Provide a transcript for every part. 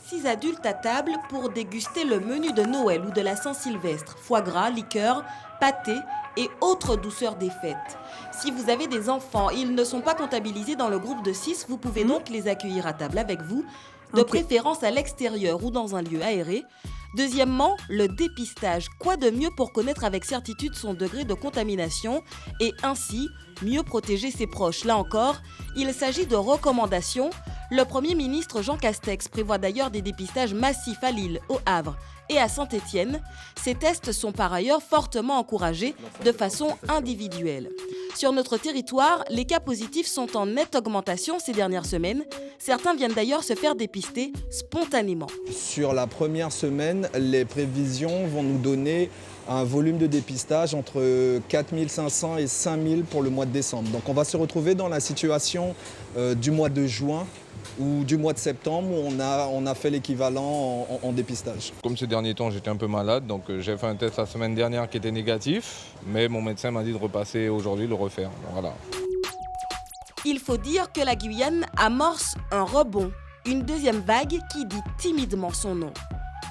6 adultes à table pour déguster le menu de Noël ou de la Saint-Sylvestre. Foie gras, liqueurs, pâté et autres douceurs des fêtes. Si vous avez des enfants, ils ne sont pas comptabilisés dans le groupe de 6, vous pouvez donc les accueillir à table avec vous, de préférence à l'extérieur ou dans un lieu aéré. Deuxièmement, le dépistage. Quoi de mieux pour connaître avec certitude son degré de contamination et ainsi mieux protéger ses proches. Là encore, il s'agit de recommandations. Le Premier ministre Jean Castex prévoit d'ailleurs des dépistages massifs à Lille, au Havre et à Saint-Étienne. Ces tests sont par ailleurs fortement encouragés de façon individuelle. Sur notre territoire, les cas positifs sont en nette augmentation ces dernières semaines. Certains viennent d'ailleurs se faire dépister spontanément. Sur la première semaine, les prévisions vont nous donner un volume de dépistage entre 4500 et 5000 pour le mois de décembre. Donc on va se retrouver dans la situation du mois de juin ou du mois de septembre où on a fait l'équivalent en dépistage. Comme ces derniers temps, j'étais un peu malade, donc j'ai fait un test la semaine dernière qui était négatif, mais mon médecin m'a dit de repasser aujourd'hui, le refaire. Donc, voilà. Il faut dire que la Guyane amorce un rebond, une deuxième vague qui dit timidement son nom.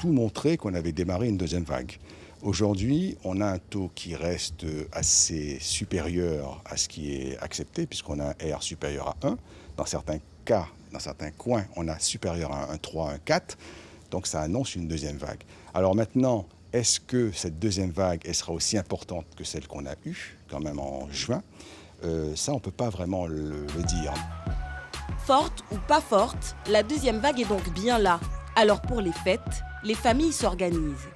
Tout montrait qu'on avait démarré une deuxième vague. Aujourd'hui, on a un taux qui reste assez supérieur à ce qui est accepté, puisqu'on a un R supérieur à 1. Dans certains cas, dans certains coins, on a supérieur à 1,3, 1,4. Donc ça annonce une deuxième vague. Alors maintenant, est-ce que cette deuxième vague elle sera aussi importante que celle qu'on a eue, quand même en juin? Ça, on ne peut pas vraiment le dire. Forte ou pas forte, la deuxième vague est donc bien là. Alors pour les fêtes, les familles s'organisent.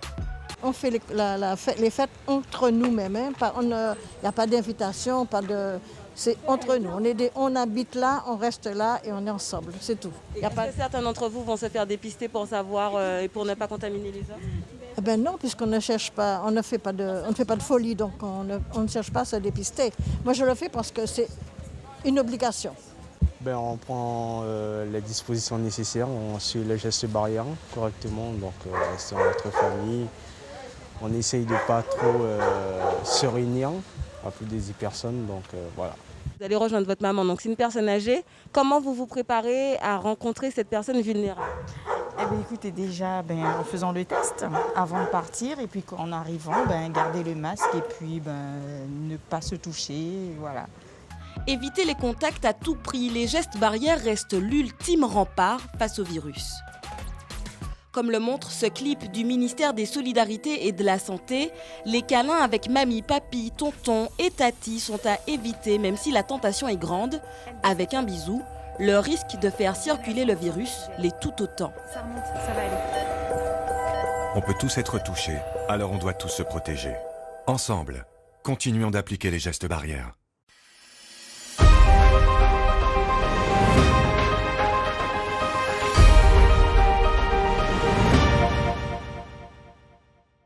On fait les fêtes entre nous-mêmes. Il n'y a pas d'invitation, c'est entre nous. On habite là, on reste là et on est ensemble, c'est tout. Certains d'entre vous vont se faire dépister pour savoir et pour ne pas contaminer les autres? Eh ben non, puisqu'on ne cherche pas, on ne fait pas de folie, donc on ne cherche pas à se dépister. Moi, je le fais parce que c'est une obligation. On prend les dispositions nécessaires, on suit les gestes barrières correctement, donc rester entre famille. On essaye de ne pas trop se réunir, à plus de 10 personnes, donc voilà. Vous allez rejoindre votre maman, donc c'est une personne âgée. Comment vous vous préparez à rencontrer cette personne vulnérable? Eh bien, écoutez, déjà en faisant le test avant de partir, et puis en arrivant, garder le masque et puis ne pas se toucher, voilà. Éviter les contacts à tout prix. Les gestes barrières restent l'ultime rempart face au virus. Comme le montre ce clip du ministère des Solidarités et de la Santé, les câlins avec mamie, papy, tonton et tati sont à éviter, même si la tentation est grande. Avec un bisou, le risque de faire circuler le virus l'est tout autant. Ça remonte, ça va aller. On peut tous être touchés, alors on doit tous se protéger. Ensemble, continuons d'appliquer les gestes barrières.